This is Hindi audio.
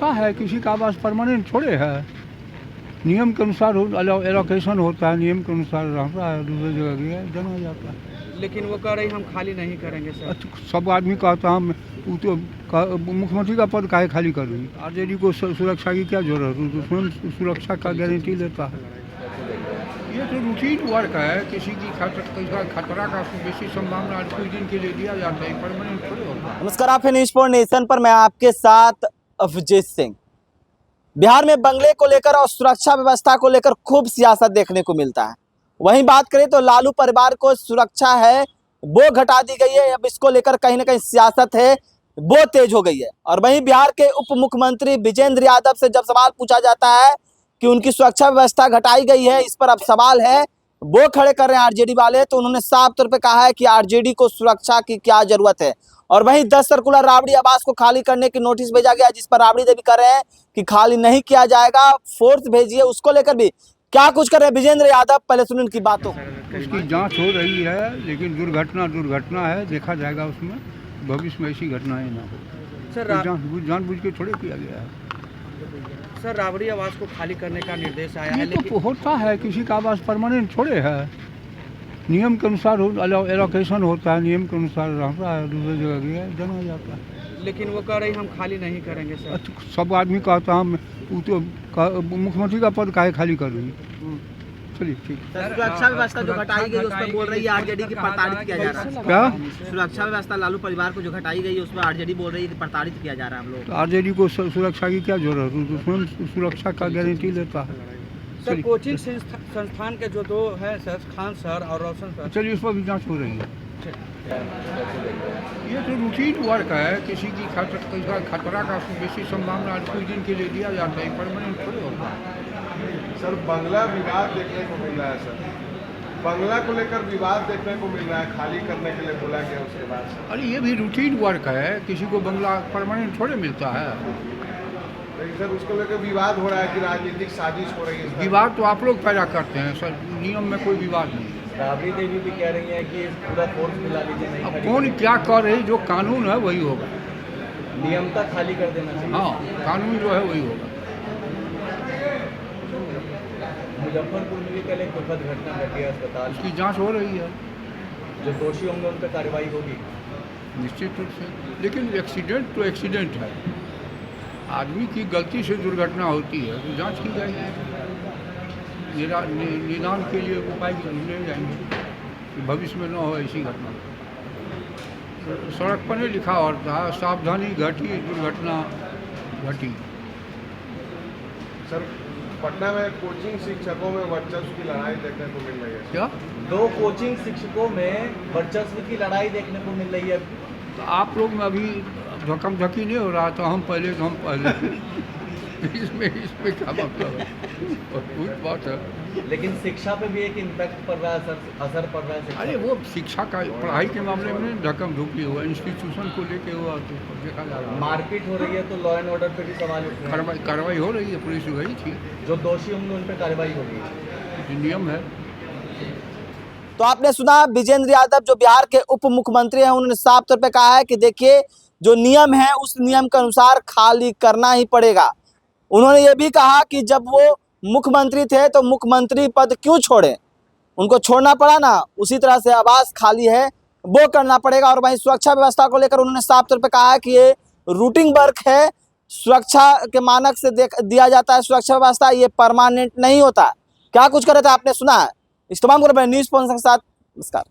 होता है, किसी का आवास परमानेंट थोड़े है। नियम के अनुसार एलोकेशन होता है, नियम के अनुसार रहता है, दूसरी जगह गया जना जाता है। लेकिन वो कह रही हम खाली नहीं करेंगे सर। सब आदमी कहता हम वो तो मुख्यमंत्री का पद काहे खाली कर रही। आरजेडी को सुरक्षा की क्या जरूरत है, तो स्वयं सुरक्षा का गारंटी लेता है। ये तो रूटीन वर्क है, किसी की खतरा का बेसी संभावना कुछ दिन के लिए दिया जाता है, परमानेंट थोड़े होता है। नमस्कार, आप न्यूज़ फॉर नेशन पर मैं आपके साथ अभिजीत सिंह। बिहार में बंगले को लेकर और सुरक्षा व्यवस्था को लेकर खूब सियासत देखने को मिलता है। वहीं बात करें तो लालू परिवार को सुरक्षा है वो घटा दी गई है, अब इसको लेकर कहीं ना कहीं सियासत है वो तेज हो गई है। और वहीं बिहार के उप मुख्यमंत्री विजेंद्र यादव से जब सवाल पूछा जाता है कि उनकी सुरक्षा व्यवस्था घटाई गई है, इस पर अब सवाल है वो खड़े कर रहे हैं आरजेडी वाले, तो उन्होंने साफ तौर पे कहा है कि आरजेडी को सुरक्षा की क्या जरूरत है। और वहीं 10 सर्कुलर राबड़ी आवास को खाली करने की नोटिस भेजा गया, जिस पर राबड़ी देवी कर रहे हैं कि खाली नहीं किया जाएगा, फोर्स भेजिए। उसको लेकर भी क्या कुछ कर रहे हैं विजेंद्र यादव, पहले सुनिए उनकी बातों। उसकी जांच हो रही है, लेकिन दुर्घटना है, देखा जाएगा उसमें, भविष्य में ऐसी घटनाएं ना हो। सर जानबूझ के थोड़े किया गया है। सर राबड़ी आवास को खाली करने का निर्देश आया है, ये लेकिन तो होता है, किसी का आवास परमानेंट थोड़े है। नियम के अनुसार एलोकेशन होता है, नियम के अनुसार रहता है, दूसरी जगह गया जना जाता है। लेकिन वो कह रही हम खाली नहीं करेंगे सर। सब आदमी कहता हम वो तो मुख्यमंत्री का पद काहे खाली कर रही। चलिए ठीक। सुरक्षा व्यवस्था जो घटाई गई उस पर बोल रही है आरजेडी की प्रताड़ित किया जा रहा है। क्या सुरक्षा व्यवस्था लालू परिवार को जो घटाई गई है उस पर आरजेडी बोल रही है कि प्रताड़ित किया जा रहा है हम लोग। तो आरजेडी को सुरक्षा की क्या जरूरत है, तो स्वयं सुरक्षा का गारंटी लेता है। सर कोचिंग संस्थान के जो दो हैं सर, खान सर और रोशन सर, चलिए उस पर भी जाँच हो रही है। ये तो रूटीन वर्क है, किसी की खतरा का बेसी संभावना कुछ दिन के लिए दिया जाता है, परमानेंट थोड़े होता है। सर बंगला विवाद देखने को मिल रहा है सर, बंगला को लेकर विवाद देखने को मिल रहा है, खाली करने के लिए बोला गया उसके बाद। अरे ये भी रूटीन वर्क है, किसी को बंगला परमानेंट थोड़े मिलता है। लेकिन सर उसको लेकर विवाद हो रहा है कि राजनीतिक साजिश हो रही है। विवाद तो आप लोग पैदा करते हैं सर, नियम में कोई विवाद नहीं। राबड़ी देवी भी कह रही है कि पूरा फोर्स मिला लीजिए, नहीं अब कौन क्या कर रही, जो कानून है वही होगा। नियमता खाली कर देना चाहिए। हाँ, कानून जो है वही होगा। मुजफ्फरपुर में भी कल एक दुखद घटना घटी है अस्पताल, उसकी जांच हो रही है, जो दोषी होंगे उन पर कार्रवाई होगी निश्चित रूप से। लेकिन एक्सीडेंट तो एक्सीडेंट है, आदमी की गलती से दुर्घटना होती है तो जांच की जाएगी, निदान के लिए उपाय ले जाएंगे कि भविष्य में न हो ऐसी घटना। सड़क पर नहीं लिखा और था सावधानी घटी दुर्घटना घटी। सर पटना में कोचिंग शिक्षकों में वर्चस्व की लड़ाई देखने को मिल रही है। क्या 2 कोचिंग शिक्षकों में वर्चस्व की लड़ाई देखने को मिल रही है। तो आप लोग में अभी धक्म धक्की नहीं हो रहा, तो हम पहले इसमें क्या मतलब है, कुछ बात है। लेकिन शिक्षा पे भी एक इम्पैक्ट पड़ रहा है सर, असर पड़ रहा है शिक्षा अरे वो शिक्षा का पढ़ाई के मामले में धक्म धुक्की हुआ, इंस्टीट्यूशन को लेके हुआ, तो देखा जा रहा है। मारपीट हो रही है तो लॉ एंड ऑर्डर पे भी सवाल उठ रहे हैं। कार्रवाई हो रही है, पुलिस गई थी, जो दोषी होंगे उन पर कार्रवाई होगी, नियम है। तो आपने सुना विजेंद्र यादव जो बिहार के उप मुख्यमंत्री हैं, उन्होंने साफ तौर पे कहा है कि देखिए जो नियम है उस नियम के अनुसार खाली करना ही पड़ेगा। उन्होंने ये भी कहा कि जब वो मुख्यमंत्री थे तो मुख्यमंत्री पद क्यों छोड़े, उनको छोड़ना पड़ा ना, उसी तरह से आवास खाली है वो करना पड़ेगा। और वहीं सुरक्षा व्यवस्था को लेकर उन्होंने साफ तौर पे कहा है कि ये रूटीन वर्क है, सुरक्षा के मानक से दिया जाता है सुरक्षा व्यवस्था, ये परमानेंट नहीं होता। क्या कुछ कर रहे थे आपने सुना है। इस तमाम को न्यूज़ स्पॉन्सर के साथ नमस्कार।